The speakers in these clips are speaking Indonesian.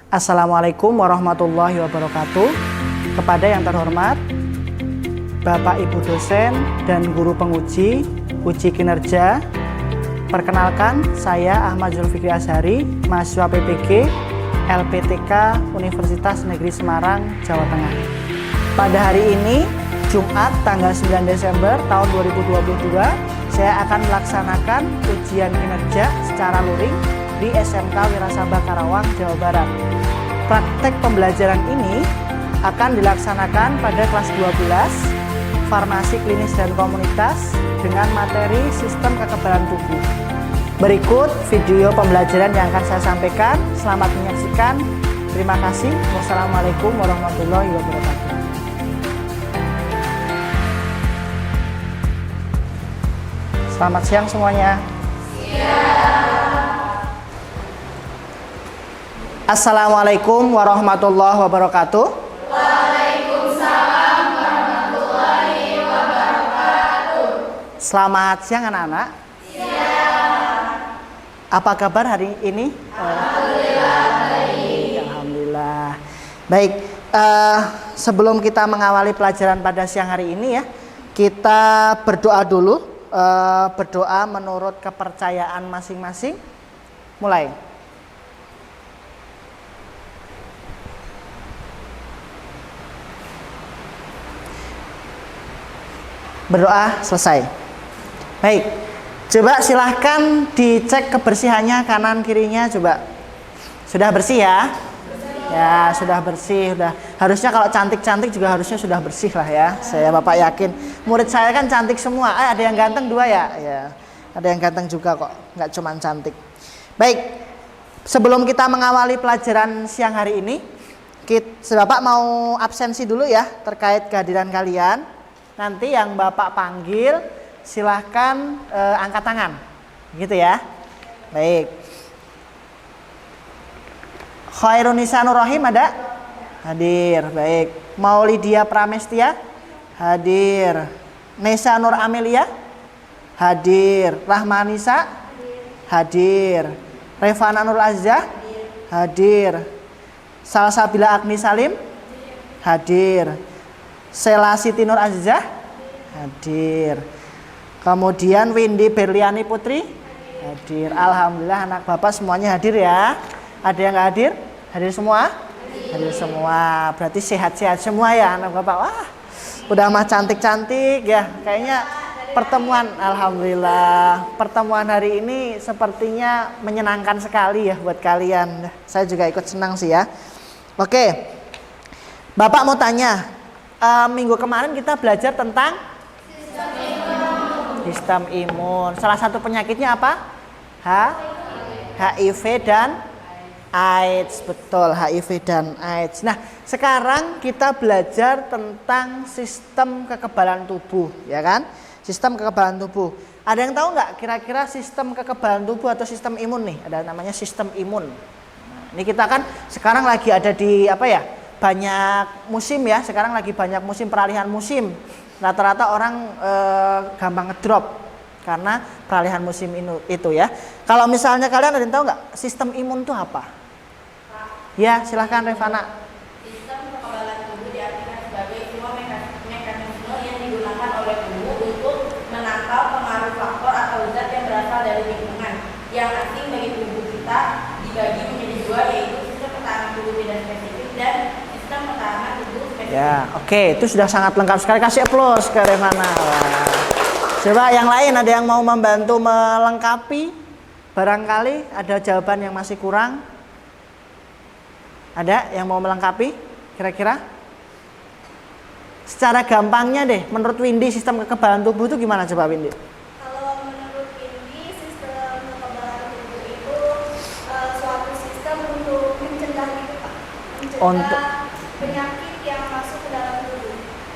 Assalamualaikum warahmatullahi wabarakatuh. Kepada yang terhormat Bapak Ibu dosen dan guru penguji uji kinerja, perkenalkan saya Ahmad Zulfikri Azhari, mahasiswa PPG LPTK Universitas Negeri Semarang, Jawa Tengah. Pada hari ini, Jumat tanggal 9 Desember tahun 2022, saya akan melaksanakan ujian kinerja secara luring di SMK Wirasabah Karawang, Jawa Barat. Praktek pembelajaran ini akan dilaksanakan pada kelas 12 Farmasi Klinis dan Komunitas dengan materi Sistem Kekebalan Tubuh. Berikut video pembelajaran yang akan saya sampaikan. Selamat menyaksikan. Terima kasih. Wassalamualaikum warahmatullahi wabarakatuh. Selamat siang semuanya. Assalamualaikum warahmatullahi wabarakatuh. Waalaikumsalam warahmatullahi wabarakatuh. Selamat siang anak-anak. Siang. Apa kabar hari ini? Alhamdulillah baik. Alhamdulillah. Baik, sebelum kita mengawali pelajaran pada siang hari ini ya, kita berdoa dulu. Berdoa menurut kepercayaan masing-masing. Mulai. Berdoa selesai. Baik, coba silahkan dicek kebersihannya kanan kirinya, coba. Sudah bersih ya? Ya, sudah bersih. Sudah. Harusnya kalau cantik-cantik juga harusnya sudah bersih lah ya. Saya Bapak yakin. Murid saya kan cantik semua. Ada yang ganteng 2 ya? Ya. Ada yang ganteng juga kok, nggak cuma cantik. Baik, sebelum kita mengawali pelajaran siang hari ini, Bapak mau absensi dulu ya terkait kehadiran kalian. Nanti yang Bapak panggil silahkan angkat tangan, gitu ya. Baik. Khairunisa Nur Rahim ada? Hadir. Baik. Maulidia Pramestia? Hadir. Nesa Nur Amelia? Hadir. Rahmanisa? Hadir. Revana Nur Azza? Hadir. Salsabila Agni Salim? Hadir. Sela Siti Nur Azizah? Hadir. Kemudian Windy Berliani Putri? Hadir. Alhamdulillah anak Bapak semuanya hadir ya. Ada yang nggak hadir? Hadir semua? Hadir semua. Berarti sehat-sehat semua ya anak Bapak. Wah, udah mah cantik-cantik ya. Kayaknya pertemuan, alhamdulillah. Pertemuan hari ini sepertinya menyenangkan sekali ya buat kalian. Saya juga ikut senang sih ya. Oke. Bapak mau tanya. Minggu kemarin kita belajar tentang sistem imun. Salah satu penyakitnya apa? HIV dan AIDS. Betul, HIV dan AIDS. Nah, sekarang kita belajar tentang sistem kekebalan tubuh, ya kan? Sistem kekebalan tubuh. Ada yang tahu nggak kira-kira sistem kekebalan tubuh atau sistem imun nih? Ada namanya sistem imun. Nah, ini kita kan sekarang lagi ada di apa ya? Banyak musim ya, sekarang lagi banyak musim peralihan musim. Rata-rata orang gampang ngedrop karena peralihan musim itu ya. Kalau misalnya kalian ada yang tahu nggak sistem imun itu apa? Ya, silahkan Revana. Sistem kekebalan tubuh diartikan sebagai sebuah mekanisme yang digunakan oleh tubuh untuk menangkal pengaruh faktor atau zat yang berasal dari lingkungan yang asing bagi tubuh kita. Dibagi menjadi 2, yaitu sistem pertahanan tubuh tidak spesifik dan sistem pertahanan tubuh spesifik. Ya, oke, itu sudah sangat lengkap sekali. Kasih aplaus ke Revana. Wah. Coba yang lain ada yang mau membantu melengkapi? Barangkali ada jawaban yang masih kurang. Ada yang mau melengkapi? Kira-kira? Secara gampangnya deh, menurut Windy sistem kekebalan tubuh itu gimana coba Windy? Kalau menurut ini sistem kekebalan tubuh itu suatu sistem untuk mencegah gitu Pak. Untuk Penyakit yang masuk ke dalam tubuh.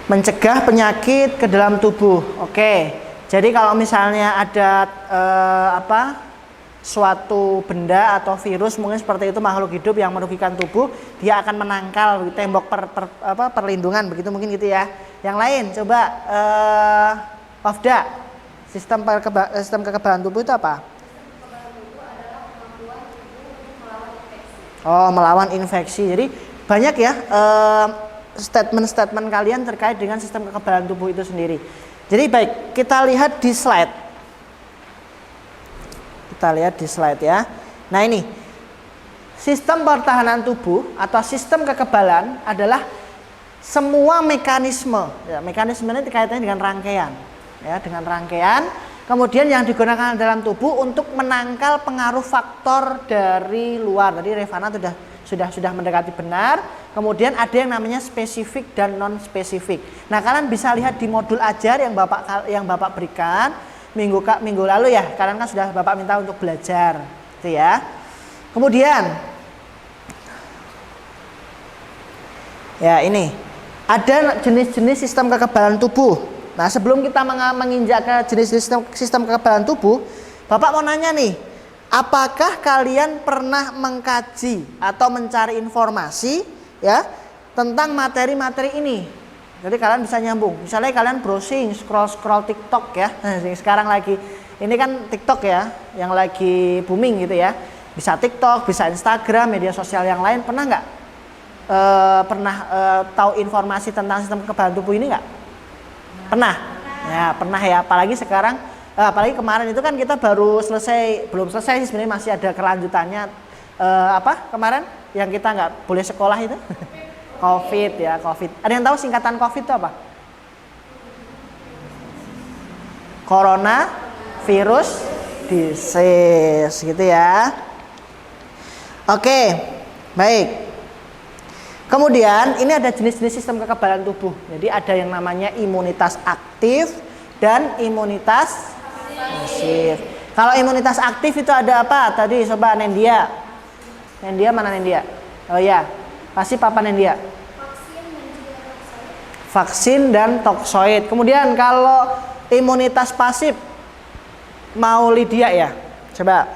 mencegah penyakit ke dalam tubuh. Oke. Jadi kalau misalnya ada suatu benda atau virus mungkin seperti itu makhluk hidup yang merugikan tubuh, dia akan menangkal tembok perlindungan begitu mungkin gitu ya. Yang lain coba Pafda, sistem kekebalan tubuh itu apa? Oh, melawan infeksi. Jadi banyak ya statement-statement kalian terkait dengan sistem kekebalan tubuh itu sendiri. Jadi baik, kita lihat di slide. Kita lihat di slide ya. Nah ini, sistem pertahanan tubuh atau sistem kekebalan adalah semua mekanisme. Ya, mekanisme ini kaitannya dengan rangkaian. Ya, dengan rangkaian. Kemudian yang digunakan dalam tubuh untuk menangkal pengaruh faktor dari luar. Tadi Revana sudah mendekati benar. Kemudian ada yang namanya spesifik dan non spesifik. Nah, kalian bisa lihat di modul ajar yang Bapak berikan minggu lalu ya. Kalian kan sudah Bapak minta untuk belajar, gitu ya. Kemudian ya ini ada jenis-jenis sistem kekebalan tubuh. Nah, sebelum kita menginjak ke jenis sistem kekebalan tubuh, Bapak mau nanya nih, apakah kalian pernah mengkaji atau mencari informasi ya tentang materi-materi ini? Jadi kalian bisa nyambung. Misalnya kalian browsing, scroll TikTok ya. Sekarang lagi ini kan TikTok ya, yang lagi booming gitu ya. Bisa TikTok, bisa Instagram, media sosial yang lain. Pernah nggak tahu informasi tentang sistem kekebalan tubuh ini nggak? Pernah? Ya, pernah ya. Apalagi sekarang, apalagi kemarin itu kan kita baru selesai, belum selesai sih sebenarnya, masih ada kelanjutannya. Kemarin yang kita nggak boleh sekolah itu? COVID ya, COVID. Ada yang tahu singkatan COVID itu apa? Corona virus disease gitu ya. Oke, baik. Kemudian ini ada jenis-jenis sistem kekebalan tubuh. Jadi ada yang namanya imunitas aktif dan imunitas pasif. Kalau imunitas aktif itu ada apa? Tadi coba Nendia. Nendia mana Nendia? Oh ya, pasif apa Nendia? Vaksin dan toksoid. Kemudian kalau imunitas pasif mau Lydia ya? Coba.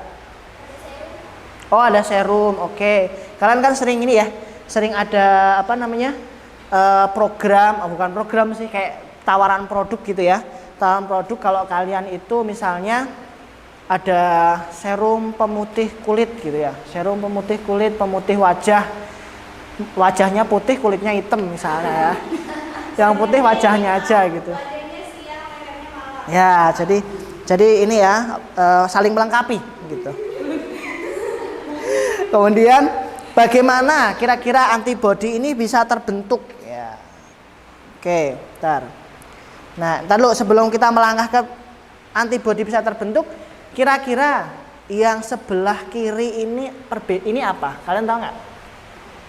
Oh, ada serum. Oke. Kalian kan sering ini ya? Sering ada program, bukan program sih, kayak tawaran produk gitu ya. Tawaran produk kalau kalian itu misalnya ada serum pemutih kulit gitu ya. Serum pemutih kulit, pemutih wajah. Wajahnya putih, kulitnya hitam misalnya ya. Yang putih wajahnya aja gitu. Ya, jadi ini ya saling melengkapi gitu. Kemudian bagaimana kira-kira antibodi ini bisa terbentuk ya? Oke, bentar. Nah, ntar dulu sebelum kita melangkah ke antibodi bisa terbentuk, kira-kira yang sebelah kiri ini apa? Kalian tahu nggak?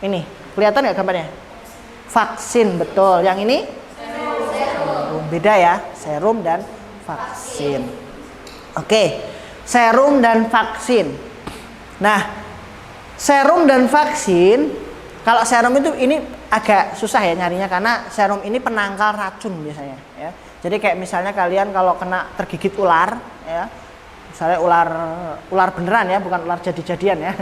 Ini, kelihatan nggak gambarnya? Vaksin, betul. Yang ini? Serum. Beda ya, serum dan vaksin. Oke, serum dan vaksin. Nah, serum dan vaksin, kalau serum itu ini agak susah ya nyarinya karena serum ini penangkal racun biasanya ya. Jadi kayak misalnya kalian kalau kena tergigit ular ya, misalnya ular beneran ya, bukan ular jadi-jadian ya.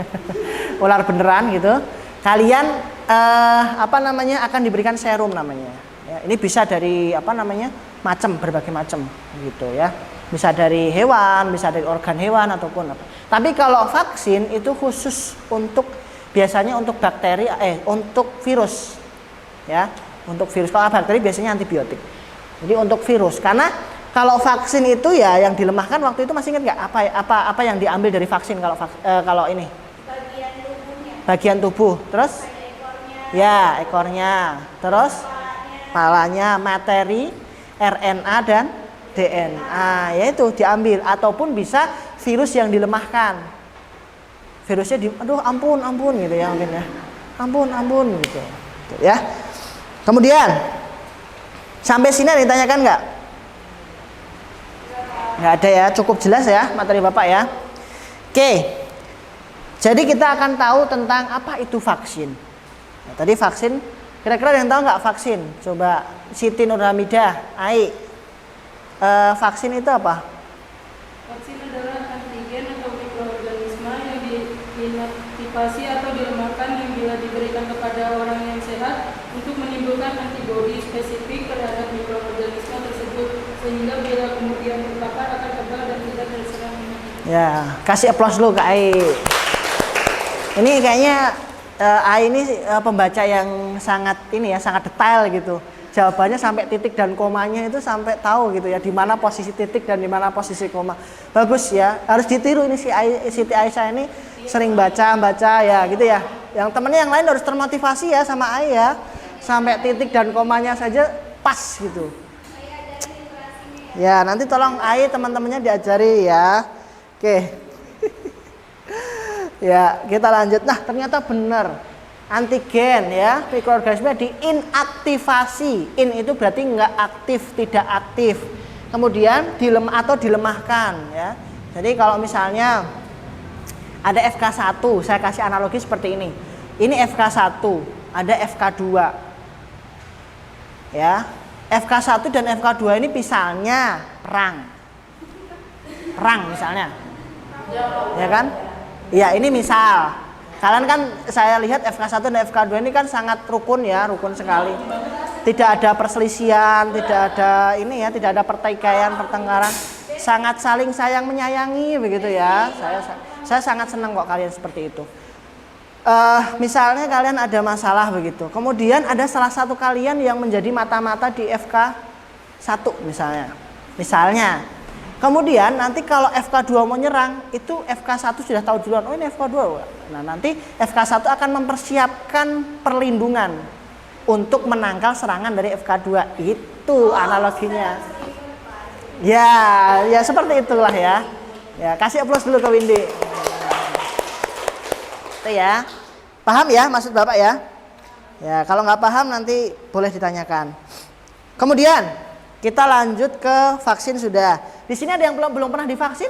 Ular beneran gitu. Kalian akan diberikan serum namanya. Ya, ini bisa dari berbagai macam gitu ya. Bisa dari hewan, bisa dari organ hewan ataupun apa. Tapi kalau vaksin itu khusus biasanya untuk bakteri, untuk virus, ya, untuk virus. Kalau bakteri biasanya antibiotik. Jadi untuk virus, karena kalau vaksin itu ya yang dilemahkan waktu itu masih ingat nggak apa yang diambil dari vaksin kalau ini? Bagian tubuh, terus? Ya, ekornya, terus kepalanya, materi, RNA dan DNA, yaitu diambil, ataupun bisa virus yang dilemahkan. Virusnya aduh ampun gitu ya mungkin ya. Ampun gitu. Ya. Kemudian sampai sini ada yang ditanyakan nggak? Nggak ada ya, cukup jelas ya materi Bapak ya. Oke. Jadi kita akan tahu tentang apa itu vaksin. Nah, tadi vaksin, kira-kira ada yang tahu nggak vaksin? Coba Siti Nurhamidah, Ai. Vaksin itu apa? Vaksin adalah antigen atau mikroorganisme yang diinaktivasi atau dilemahkan yang bila diberikan kepada orang yang sehat untuk menimbulkan antibodi spesifik terhadap mikroorganisme tersebut sehingga bila kemudian terpapar akan kebal dan tidak terserang penyakit. Ya, kasih aplaus dulu Kak Ai. Ini kayaknya A ini pembaca yang sangat ini ya, sangat detail gitu. Jawabannya sampai titik dan komanya itu sampai tahu gitu ya, di mana posisi titik dan di mana posisi koma. Bagus ya, harus ditiru ini Siti Aisyah ini sering baca ya gitu ya. Yang temennya yang lain harus termotivasi ya sama Ai ya, sampai titik dan komanya saja pas gitu. Ya nanti tolong Ai teman-temannya diajari ya. Oke. Ya kita lanjut. Nah ternyata benar. Antigen ya, mikroorganisme diinaktivasi. In itu berarti nggak aktif, tidak aktif. Kemudian dilemahkan ya. Jadi kalau misalnya ada FK1, saya kasih analogi seperti ini. Ini FK1, ada FK2. Ya. FK1 dan FK2 ini misalnya perang misalnya. Ya kan? Ya, ini misal. Kalian kan saya lihat FK1 dan FK2 ini kan sangat rukun ya, rukun sekali. Tidak ada perselisihan, tidak ada ini ya, tidak ada pertikaian, pertengkaran. Sangat saling sayang menyayangi begitu ya. Saya sangat senang kok kalian seperti itu. Misalnya kalian ada masalah begitu. Kemudian ada salah satu kalian yang menjadi mata-mata di FK1 misalnya. Kemudian nanti kalau FK2 mau nyerang, itu FK1 sudah tahu duluan, oh ini FK2. Nah nanti FK1 akan mempersiapkan perlindungan untuk menangkal serangan dari FK2. Itu analoginya. Ya seperti itulah ya. Ya kasih aplaus dulu ke Windy. Itu ya. Paham ya maksud Bapak ya? Ya kalau nggak paham nanti boleh ditanyakan. Kemudian kita lanjut ke vaksin sudah. Di sini ada yang belum pernah divaksin?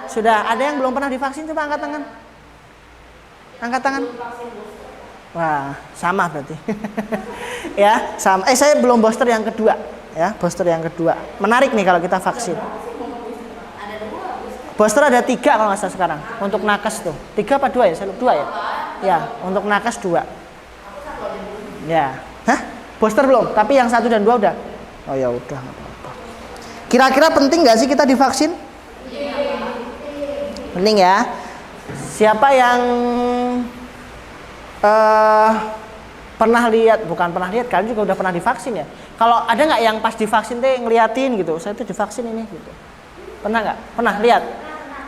Sudah. Ada yang belum pernah divaksin? Coba angkat tangan. Angkat tangan. Wah, sama berarti. Ya, sama. Saya belum booster yang kedua, ya, booster yang kedua. Menarik nih kalau kita vaksin. Booster ada 3 kalau nggak salah sekarang. Untuk nakes tuh. 3 apa 2 ya? Saya lupa 2 ya. Ya, untuk nakes 2. Ya. Hah? Booster belum? Tapi yang 1 dan 2 udah. Oh ya udah. Kira-kira penting nggak sih kita divaksin? Penting ya. Siapa yang pernah lihat? Bukan pernah lihat, kalian juga udah pernah divaksin ya. Kalau ada nggak yang pas divaksin teh ngeliatin gitu? Saya tuh divaksin ini gitu. Pernah nggak? Pernah lihat?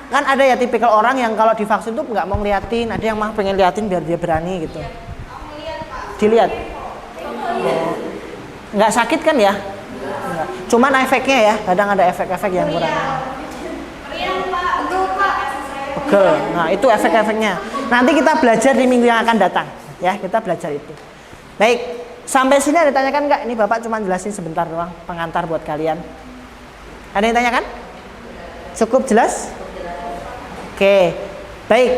Kan ada ya tipikal orang yang kalau divaksin tuh nggak mau ngeliatin. Ada yang mah pengen liatin biar dia berani gitu. Dilihat. Nggak sakit kan ya? Cuman efeknya ya, kadang ada efek-efek yang kurang. Oke, nah itu efek-efeknya. Nanti kita belajar di minggu yang akan datang, ya kita belajar itu. Baik, sampai sini ada ditanyakan nggak? Ini Bapak cuma jelasin sebentar doang, pengantar buat kalian. Ada yang tanyakan? Cukup jelas? Oke, baik.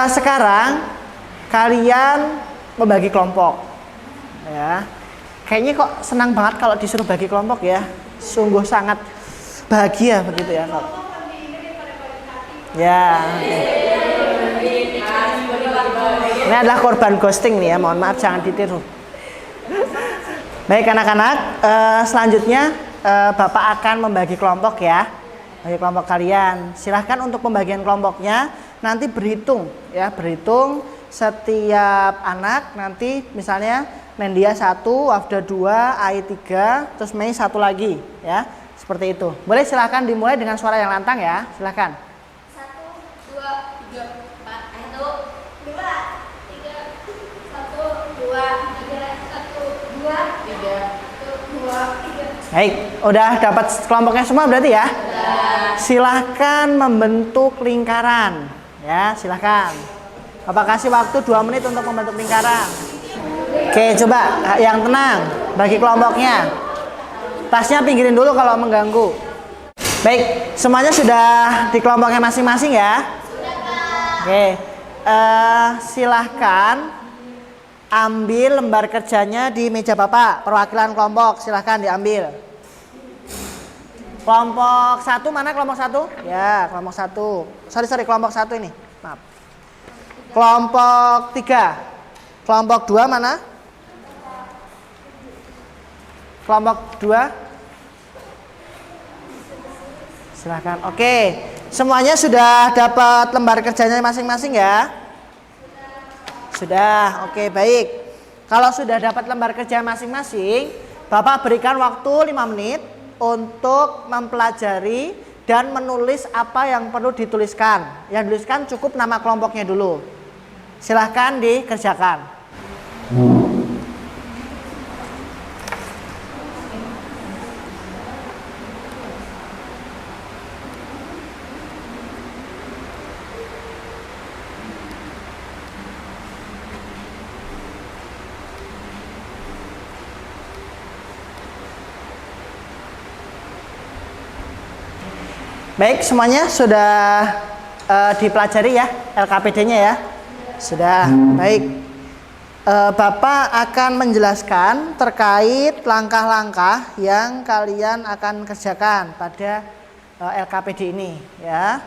Sekarang kalian membagi kelompok, ya. Kayaknya kok senang banget kalau disuruh bagi kelompok ya. Sungguh sangat bahagia begitu ya. Ya. Ini adalah korban ghosting nih ya. Mohon maaf jangan ditiru. Baik anak-anak, selanjutnya Bapak akan membagi kelompok ya. Bagi kelompok kalian. Silahkan untuk pembagian kelompoknya nanti berhitung ya, berhitung setiap anak nanti misalnya Nendia 1, Wafda 2, Ai 3, terus Mei 1 lagi ya. Seperti itu. Boleh silahkan dimulai dengan suara yang lantang ya. Silahkan. 1, 2, 3, 4, 1, 2, 3, 1, 2, 3, 1, 2, 3. Baik, udah dapat kelompoknya semua berarti ya? Silahkan membentuk lingkaran ya, silahkan. Bapak kasih waktu 2 menit untuk membentuk lingkaran. Oke, coba yang tenang, bagi kelompoknya. Tasnya pinggirin dulu kalau mengganggu. Baik, semuanya sudah di kelompoknya masing-masing ya? Oke, silahkan ambil lembar kerjanya di meja Bapak. Perwakilan kelompok, silahkan diambil. Kelompok 1 mana kelompok 1? Ya, kelompok 1. Sorry, kelompok 1 ini. Maaf. Kelompok 3. Kelompok 2 mana? Kelompok 2. Silahkan. Oke. Semuanya sudah dapat lembar kerjanya masing-masing ya? Sudah, oke baik. Kalau sudah dapat lembar kerja masing-masing, Bapak berikan waktu 5 menit untuk mempelajari dan menulis apa yang perlu dituliskan. Yang dituliskan cukup nama kelompoknya dulu. Silahkan dikerjakan. Baik, semuanya sudah dipelajari ya LKPD-nya ya? Sudah, baik. Bapak akan menjelaskan terkait langkah-langkah yang kalian akan kerjakan pada LKPD ini ya.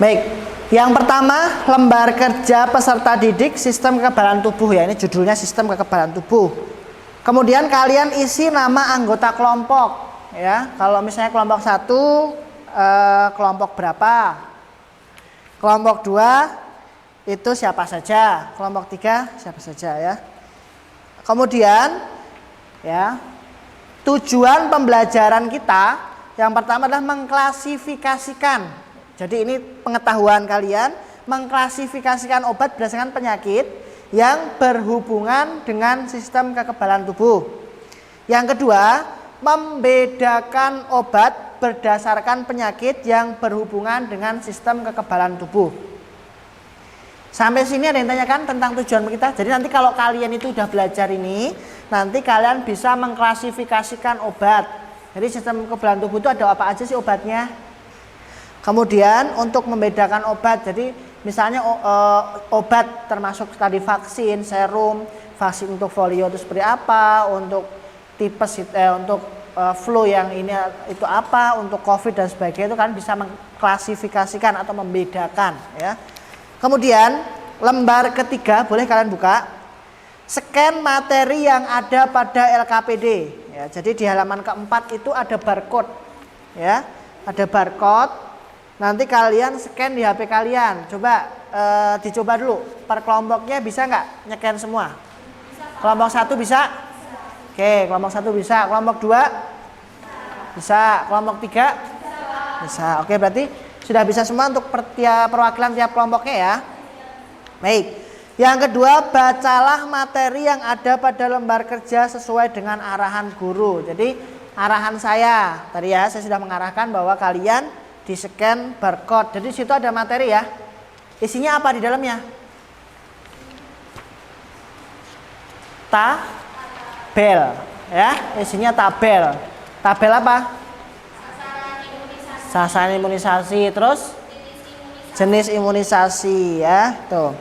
Baik, yang pertama lembar kerja peserta didik sistem kekebalan tubuh ya, ini judulnya sistem kekebalan tubuh. Kemudian kalian isi nama anggota kelompok ya. Kalau misalnya kelompok 1 kelompok berapa? Kelompok 2 itu siapa saja? Kelompok 3 siapa saja ya. Kemudian ya, tujuan pembelajaran kita yang pertama adalah mengklasifikasikan. Jadi ini pengetahuan kalian, mengklasifikasikan obat berdasarkan penyakit yang berhubungan dengan sistem kekebalan tubuh. Yang kedua, membedakan obat berdasarkan penyakit yang berhubungan dengan sistem kekebalan tubuh. Sampai sini ada yang tanyakan tentang tujuan kita. Jadi nanti kalau kalian itu udah belajar ini, nanti kalian bisa mengklasifikasikan obat. Jadi sistem kekebalan tubuh itu ada apa aja sih obatnya. Kemudian untuk membedakan obat, jadi misalnya obat termasuk tadi vaksin, serum, vaksin untuk polio itu seperti apa, untuk tipes untuk flu yang ini itu apa, untuk COVID dan sebagainya, itu kan bisa mengklasifikasikan atau membedakan ya. Kemudian lembar ketiga boleh kalian buka, scan materi yang ada pada LKPD ya. Jadi di halaman keempat itu ada barcode ya, ada barcode. Nanti kalian scan di HP kalian. Coba dicoba dulu. Per kelompoknya bisa nggak nyekan semua? Kelompok 1 bisa? Oke, kelompok 1 bisa. Kelompok 2? Bisa. Kelompok 3? Bisa. Oke, berarti sudah bisa semua untuk perwakilan tiap kelompoknya ya. Baik. Yang kedua, bacalah materi yang ada pada lembar kerja sesuai dengan arahan guru. Jadi arahan saya tadi ya, saya sudah mengarahkan bahwa kalian di scan barcode. Jadi situ ada materi ya. Isinya apa di dalamnya? Tabel ya, isinya tabel. Tabel apa? Sasaran imunisasi. Terus jenis imunisasi ya. Tuh.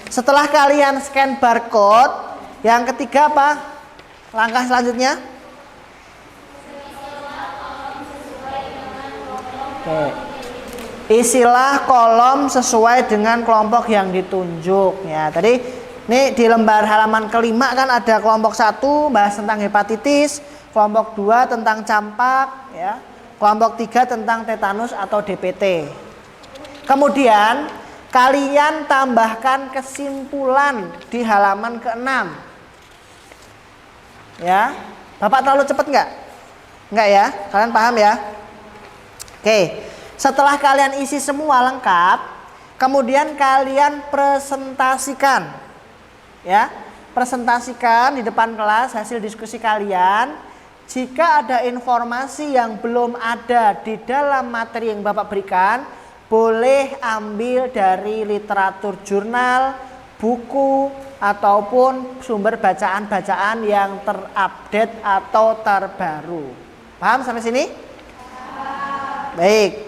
Setelah kalian scan barcode, yang ketiga apa? Langkah selanjutnya? Oke. Isilah kolom sesuai dengan kelompok yang ditunjuk ya. Tadi ini di lembar halaman kelima kan ada kelompok 1 bahas tentang hepatitis, kelompok 2 tentang campak ya, kelompok 3 tentang tetanus atau DPT. Kemudian kalian tambahkan kesimpulan di halaman ke-6 ya. Bapak terlalu cepat nggak? Nggak ya? Kalian paham ya? Oke, setelah kalian isi semua lengkap, kemudian kalian presentasikan ya, presentasikan di depan kelas hasil diskusi kalian. Jika ada informasi yang belum ada di dalam materi yang Bapak berikan, boleh ambil dari literatur jurnal, buku, ataupun sumber bacaan-bacaan yang terupdate atau terbaru. Paham sampai sini? Baik,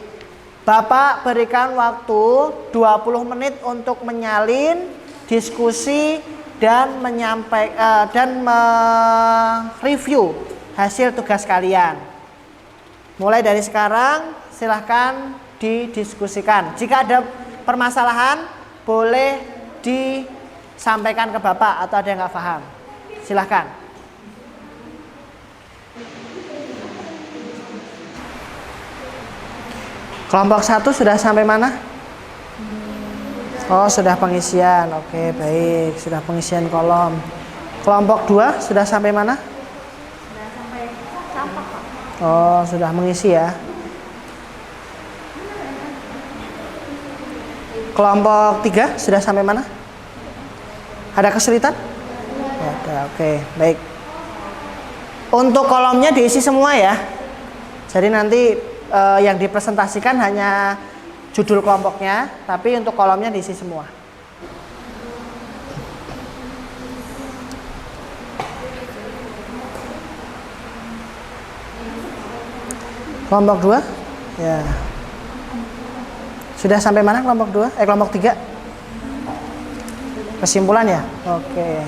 Bapak berikan waktu 20 menit untuk menyalin, diskusi, dan mereview hasil tugas kalian. Mulai dari sekarang silahkan didiskusikan. Jika ada permasalahan boleh disampaikan ke Bapak atau ada yang nggak paham. Silahkan. Kelompok 1 sudah sampai mana? Oh, sudah pengisian. Oke, baik. Sudah pengisian kolom. Kelompok 2 sudah sampai mana? Sudah sampai campak, Pak. Oh, sudah mengisi ya. Kelompok 3 sudah sampai mana? Ada kesulitan? Ya, ada. Oke, baik. Untuk kolomnya diisi semua ya. Jadi nanti yang dipresentasikan hanya judul kelompoknya, tapi untuk kolomnya diisi semua. Kelompok 2? Ya. Sudah sampai mana kelompok 2? Kelompok 3? Kesimpulan ya? Oke.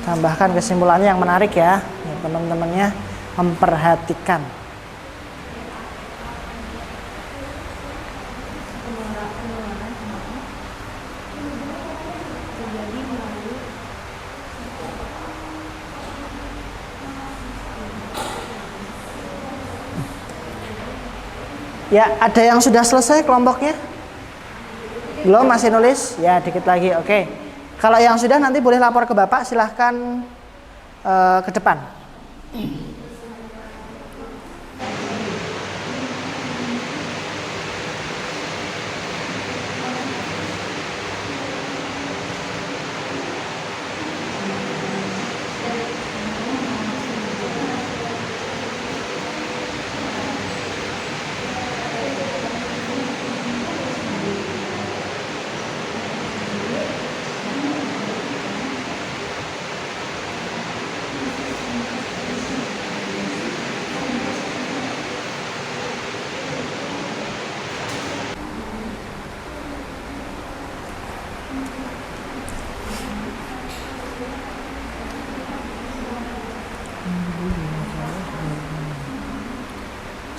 Tambahkan kesimpulannya yang menarik ya. Teman-temannya memperhatikan. Ya, ada yang sudah selesai kelompoknya? Belum, masih nulis? Ya, dikit lagi. Oke. Kalau yang sudah nanti boleh lapor ke Bapak, silahkan ke depan.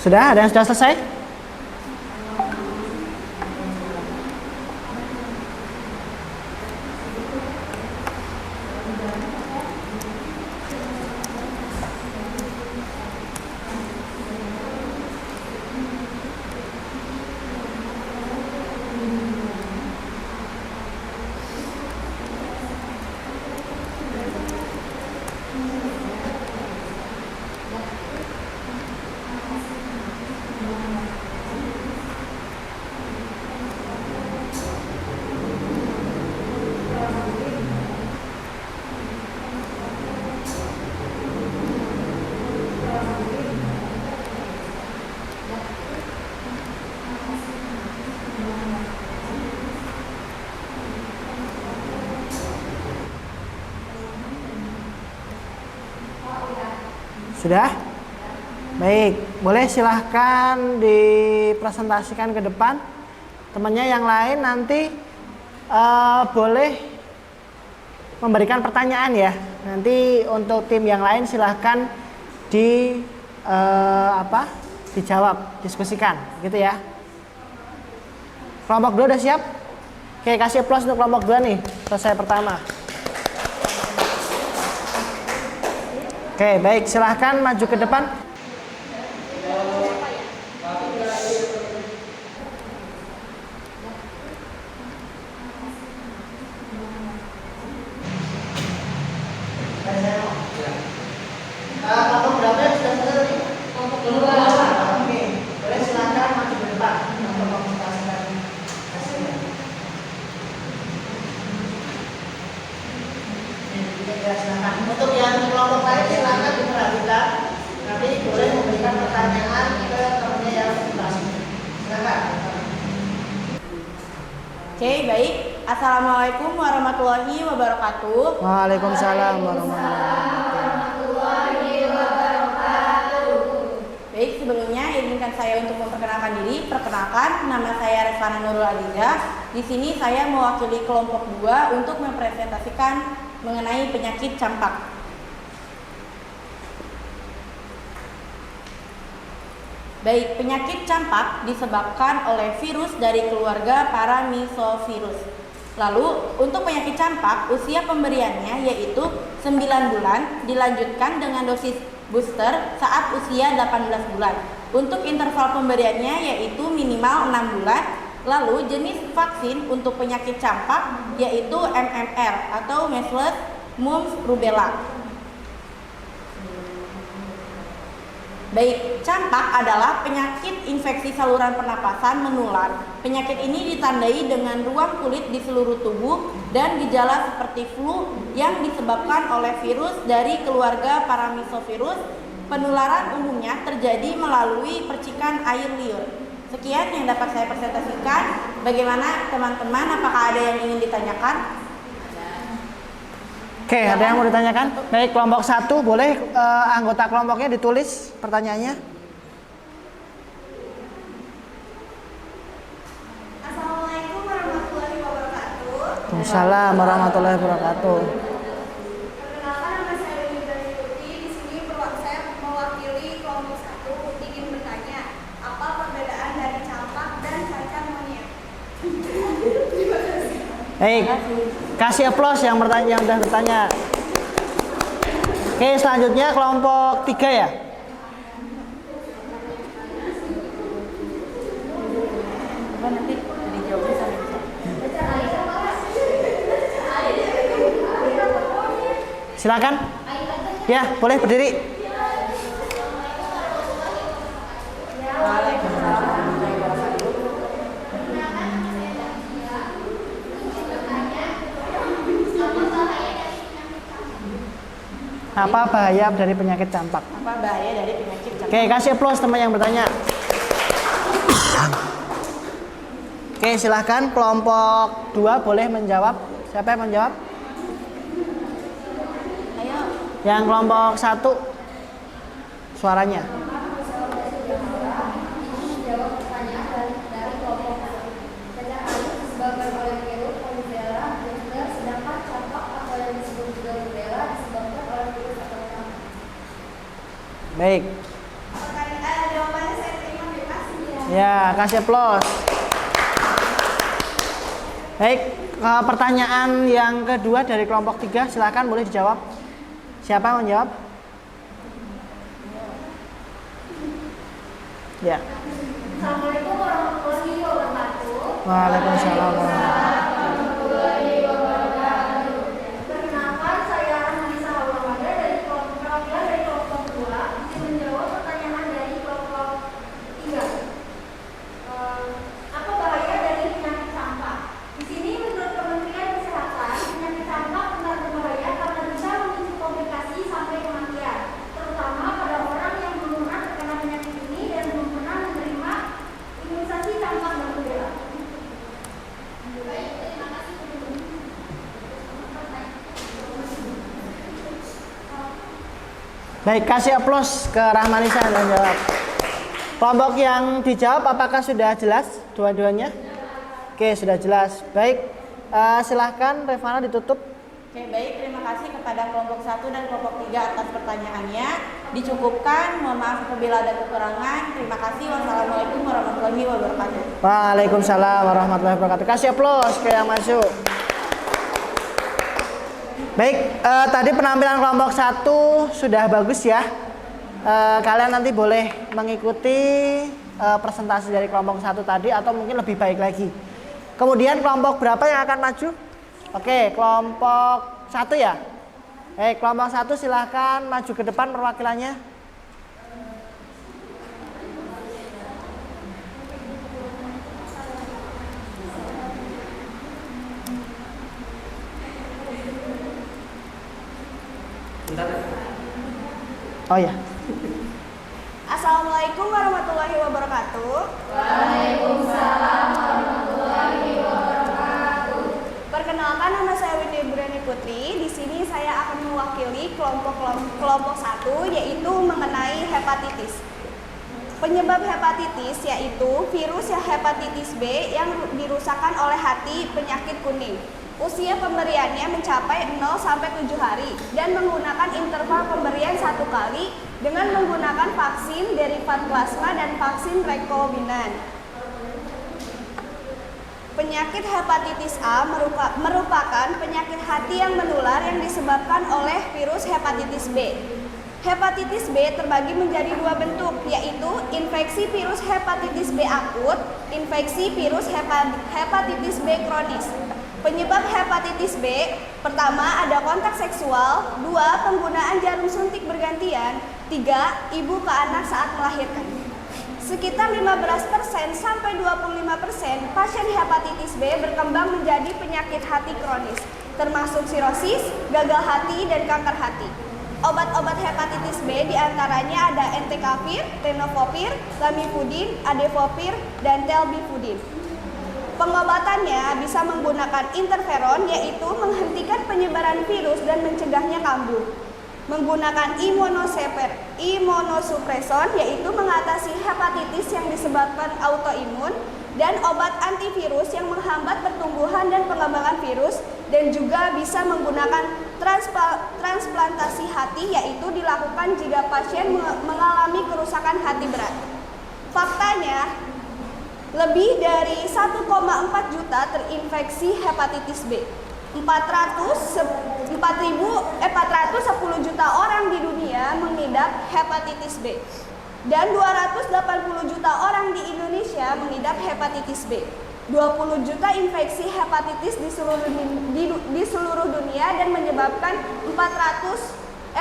Sudah? Ada yang sudah selesai? Sudah? Baik, boleh silahkan dipresentasikan ke depan. Temannya yang lain nanti boleh memberikan pertanyaan ya. Nanti untuk tim yang lain silahkan dijawab, diskusikan, gitu ya. Kelompok 2 udah siap? Oke, kasih plus untuk kelompok 2 nih. Selesai pertama. Oke, baik, silahkan maju ke depan. Kelompok berapa yang sudah selesai? Kelompok 2. Oke, boleh silahkan maju ke depan untuk mempresentasikan hasilnya. Ya, silahkan. Untuk yang kelompok lain silahkan diperhatikan. Nanti boleh memberikan pertanyaan ke temannya yang berhasil. Silahkan. Oke, baik. Assalamualaikum warahmatullahi wabarakatuh. Waalaikumsalam warahmatullahi wabarakatuh. Baik, sebelumnya izinkan saya untuk memperkenalkan diri. Perkenalkan, nama saya Resvana Nurul Aliza. Di sini saya mewakili kelompok 2 untuk mempresentasikan mengenai penyakit campak. Baik, penyakit campak disebabkan oleh virus dari keluarga Paramyxovirus. Lalu, untuk penyakit campak, usia pemberiannya yaitu 9 bulan, dilanjutkan dengan dosis booster saat usia 18 bulan. Untuk interval pemberiannya yaitu minimal 6 bulan. Lalu jenis vaksin untuk penyakit campak yaitu MMR atau Measles, Mumps, Rubella. Baik, campak adalah penyakit infeksi saluran pernapasan menular. Penyakit ini ditandai dengan ruam kulit di seluruh tubuh dan gejala seperti flu yang disebabkan oleh virus dari keluarga Paramyxovirus. Penularan umumnya terjadi melalui percikan air liur. Sekian yang dapat saya presentasikan. Bagaimana teman-teman? Apakah ada yang ingin ditanyakan? Oke, ada yang mau ditanyakan? Baik, kelompok 1 boleh anggota kelompoknya ditulis pertanyaannya. Assalamualaikum warahmatullahi wabarakatuh. Waalaikumsalam warahmatullahi wabarakatuh. Perkenalkan, nama saya Linda Yuti. Di sini saya mewakili kelompok 1. Ingin bertanya, apa perbedaan dari campak dan cacar monyet? Terima kasih. Baik, kasih aplaus yang bertanya, yang sudah bertanya. Oke, selanjutnya kelompok 3 ya. Nanti dijawabnya sampai bisa. Silakan. Ya, boleh berdiri. Waalaikumsalam warahmatullahi wabarakatuh. Apa bahaya dari penyakit campak? Apa bahaya dari penyakit campak? Oke, kasih aplaus teman yang bertanya. Oke, silahkan kelompok 2 boleh menjawab. Siapa yang menjawab? Ayo. Yang kelompok 1 suaranya. Menjawab pertanyaan dari kelompok cacar air disebabkan oleh virus Rubella, sedangkan campak atau yang disebut juga Rubella disebabkan oleh virus atau campak. Baik. Jawabannya saya terima, terima kasih ya. Ya, kasih aplaus. Baik, pertanyaan yang kedua dari kelompok 3 silakan boleh dijawab. Siapa yang menjawab? Ya. Assalamualaikum warahmatullahi wabarakatuh. Waalaikumsalam. Perkenalkan, saya Anissa Hawamada dari kelompok 2. Izin menjawab pertanyaan dari kelompok 3. Apa bahaya dari penyakit campak? Di sini menurut Kementerian Kesehatan, penyakit campak benar berbahaya karena bisa memicu komplikasi sampai kematian, terutama pada orang yang belum pernah terkena penyakit ini dan belum pernah menerima imunisasi campak dan rubella. Baik, terima kasih. Baik, kasih aplaus ke Rahmanisa yang menjawab. Kelompok yang dijawab apakah sudah jelas dua-duanya? Oke, sudah jelas. Baik, silahkan Revana ditutup. Oke, baik, terima kasih kepada kelompok 1 dan kelompok 3 atas pertanyaannya. Dicukupkan, mohon maaf apabila ada kekurangan. Terima kasih. Wassalamualaikum warahmatullahi wabarakatuh. Waalaikumsalam warahmatullahi wabarakatuh. Kasih aplaus ke yang masuk. Baik, tadi penampilan kelompok 1 sudah bagus ya. Kalian nanti boleh mengikuti presentasi dari kelompok 1 tadi atau mungkin lebih baik lagi. Kemudian kelompok berapa yang akan maju? Oke, kelompok 1 ya. Kelompok 1 silahkan maju ke depan perwakilannya. Oh ya. Assalamualaikum warahmatullahi wabarakatuh. Perkenalkan, nama saya Windy Burani Putri. Di sini saya akan mewakili kelompok 1, yaitu mengenai hepatitis. Penyebab hepatitis yaitu virus hepatitis B yang dirusakkan oleh hati penyakit kuning. Usia pemberiannya mencapai 0-7 hari dan menggunakan interval pemberian 1 kali dengan menggunakan vaksin derivat plasma dan vaksin rekombinan. Penyakit hepatitis A merupakan penyakit hati yang menular yang disebabkan oleh virus hepatitis B. Hepatitis B terbagi menjadi dua bentuk, yaitu infeksi virus hepatitis B akut, infeksi virus hepatitis B kronis. Penyebab hepatitis B, pertama ada kontak seksual, dua penggunaan jarum suntik bergantian, tiga ibu ke anak saat melahirkan. Sekitar 15% sampai 25% pasien hepatitis B berkembang menjadi penyakit hati kronis, termasuk sirosis, gagal hati, dan kanker hati. Obat-obat hepatitis B diantaranya ada entecavir, tenofovir, lamivudin, adefovir, dan telbifudin. Pengobatannya bisa menggunakan interferon, yaitu menghentikan penyebaran virus dan mencegahnya kambuh. Menggunakan imunosupreson, yaitu mengatasi hepatitis yang disebabkan autoimun, dan obat antivirus yang menghambat pertumbuhan dan pengembangan virus, dan juga bisa menggunakan transplantasi hati, yaitu dilakukan jika pasien mengalami kerusakan hati berat. Faktanya, lebih dari 1,4 juta terinfeksi hepatitis B. 410 juta orang di dunia mengidap hepatitis B. Dan 280 juta orang di Indonesia mengidap hepatitis B. 20 juta infeksi hepatitis di seluruh dunia dan menyebabkan 44.000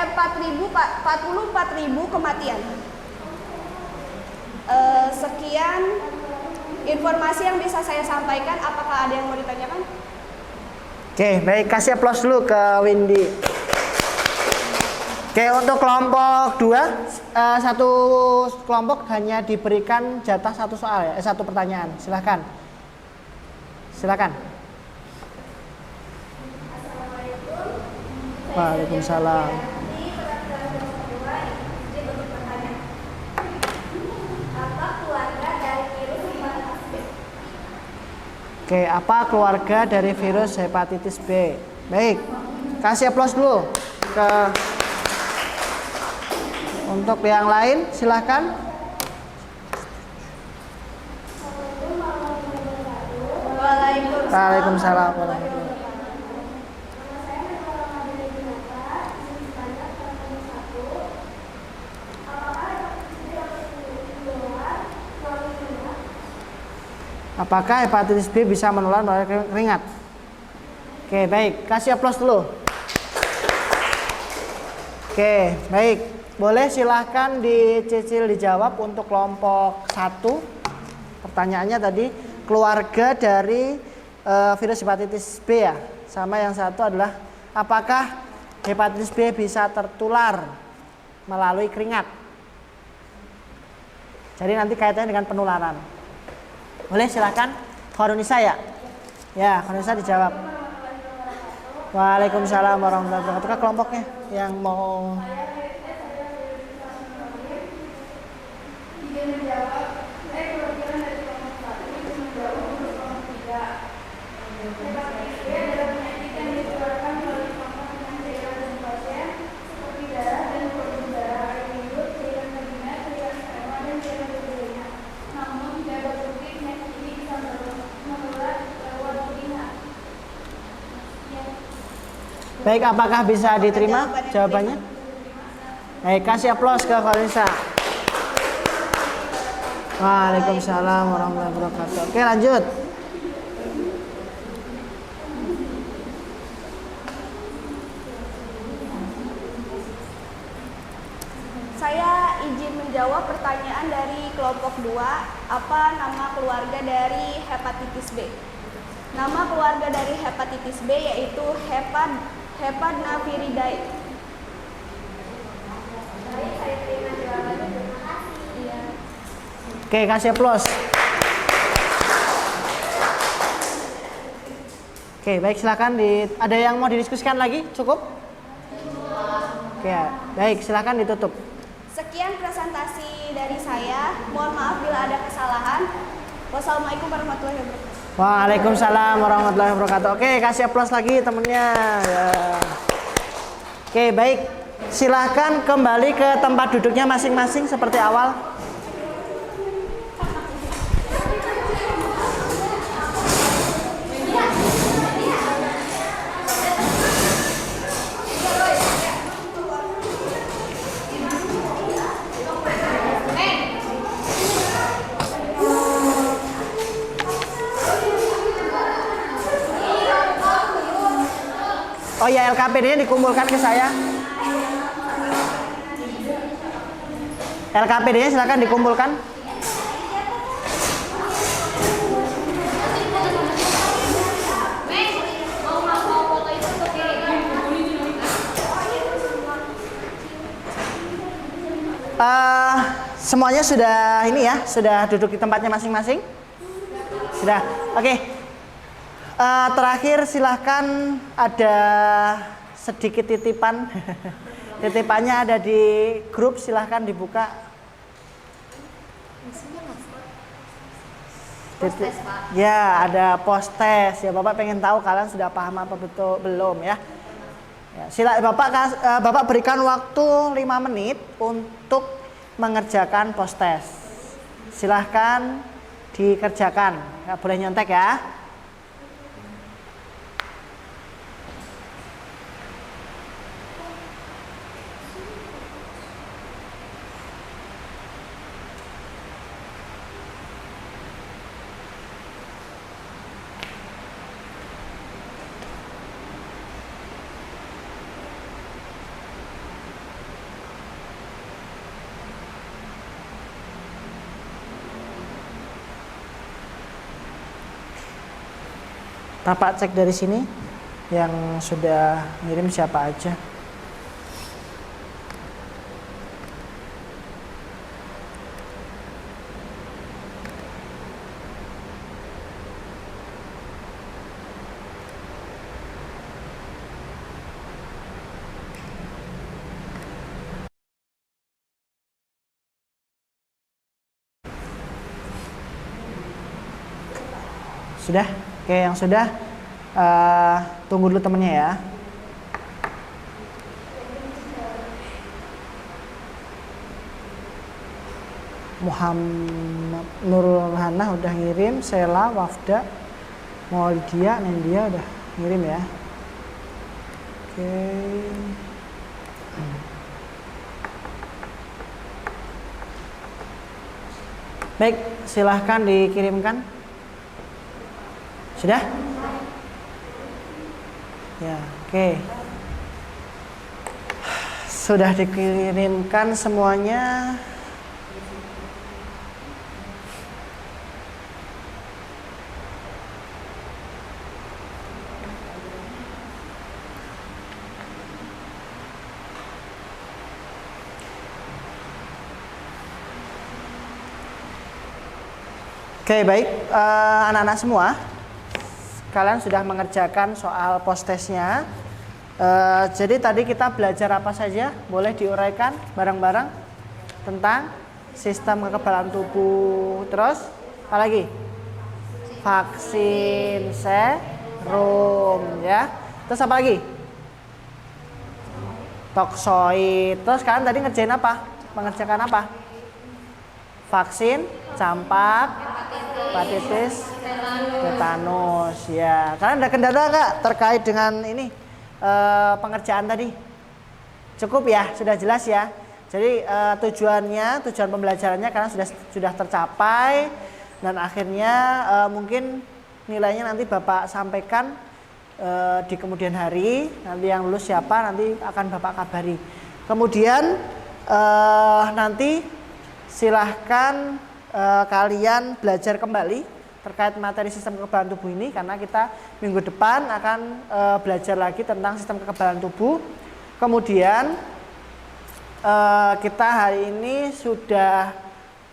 kematian. Sekian informasi yang bisa saya sampaikan. Apakah ada yang mau ditanyakan? Oke, baik, kasih aplaus dulu ke Windy. Oke, untuk kelompok 2, satu kelompok hanya diberikan jatah satu soal ya, satu pertanyaan. Silahkan. Silakan. Waalaikumsalam. Oke, apa keluarga dari virus hepatitis B? Baik, kasih aplaus dulu ke untuk yang lain, silahkan. Waalaikumsalam warahmatullahi wabarakatuh. Apakah hepatitis B bisa menular melalui keringat? Oke, baik. Kasih aplaus dulu. Oke, baik. Boleh silahkan dicicil dijawab untuk kelompok 1. Pertanyaannya tadi, keluarga dari virus hepatitis B ya. Sama yang satu adalah, apakah hepatitis B bisa tertular melalui keringat? Jadi nanti kaitannya dengan penularan. Boleh silakan. Khorunisa ya? Ya, Khorunisa dijawab. Waalaikumsalam warahmatullahi wabarakatuh. Ke kelompoknya yang mau. Baik, apakah bisa diterima jawabannya? Baik, kasih aplaus ke Khorunisa. Waalaikumsalam warahmatullahi wabarakatuh. Oke, lanjut. Saya izin menjawab pertanyaan dari kelompok 2. Apa nama keluarga dari hepatitis B? Nama keluarga dari hepatitis B yaitu Hepatnaviridae. Saya terima jawabannya. Terima kasih. Iya. Oke, kasih aplaus. Oke, baik, silakan. Ada yang mau didiskusikan lagi? Cukup? Oke, baik, silakan ditutup. Sekian presentasi dari saya. Mohon maaf bila ada kesalahan. Wassalamualaikum warahmatullahi wabarakatuh. Waalaikumsalam warahmatullahi wabarakatuh. Oke, kasih aplaus lagi temennya ya. Oke, baik, silahkan kembali ke tempat duduknya masing-masing seperti awal. Oh ya, LKPD-nya dikumpulkan ke saya. LKPD-nya silakan dikumpulkan. Semuanya sudah ini ya, sudah duduk di tempatnya masing-masing? Sudah. Oke. Terakhir silahkan, ada sedikit titipan. Titipannya ada di grup, silahkan dibuka. Ya, ada post test ya. Bapak pengen tahu kalian sudah paham apa betul belum ya. Ya, Bapak berikan waktu 5 menit untuk mengerjakan post test. Silahkan dikerjakan. Nggak boleh nyontek ya. Bapak cek dari sini yang sudah ngirim siapa aja. Sudah? Oke, yang sudah, tunggu dulu temennya ya. Muhammad Nurul Hana udah ngirim, Sela, Wafda, Maulidia, Nendia udah ngirim ya. Oke. Baik, silahkan dikirimkan. Sudah? Ya, oke. Sudah dikirimkan semuanya. Oke, baik, anak-anak semua, kalian sudah mengerjakan soal post testnya. Jadi tadi kita belajar apa saja? Boleh diuraikan bareng-bareng tentang sistem kekebalan tubuh. Terus apa lagi? Vaksin, serum, ya. Terus apa lagi? Toksoid. Terus kalian tadi ngerjain apa? Mengerjakan apa? Vaksin, campak, hepatitis, tetanus. Ya, kalian ada kendala nggak terkait dengan ini pengerjaan tadi? Cukup ya, sudah jelas ya. Jadi tujuan pembelajarannya kalian sudah tercapai, dan akhirnya mungkin nilainya nanti Bapak sampaikan di kemudian hari. Nanti yang lulus siapa nanti akan Bapak kabari. Kemudian nanti silahkan kalian belajar kembali terkait materi sistem kekebalan tubuh ini, karena kita minggu depan akan belajar lagi tentang sistem kekebalan tubuh. Kemudian kita hari ini sudah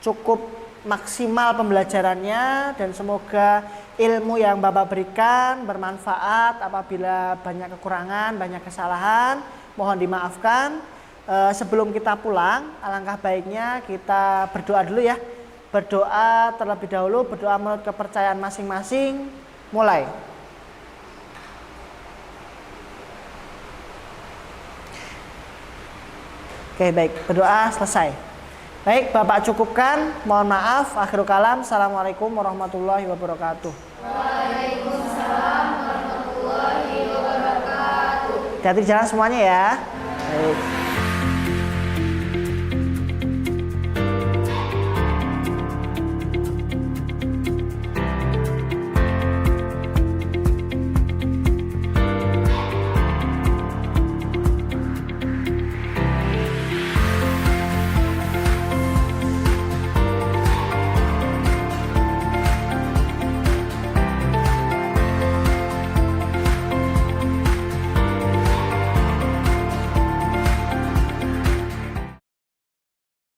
cukup maksimal pembelajarannya, dan semoga ilmu yang Bapak berikan bermanfaat. Apabila banyak kekurangan, banyak kesalahan, mohon dimaafkan. Sebelum kita pulang, alangkah baiknya kita berdoa dulu ya. Berdoa terlebih dahulu, berdoa menurut kepercayaan masing-masing. Mulai. Oke, baik, berdoa selesai. Baik, Bapak cukupkan. Mohon maaf, akhirul kalam. Assalamualaikum warahmatullahi wabarakatuh. Waalaikumsalam warahmatullahi wabarakatuh. Hati-hati jalan semuanya ya. Baik.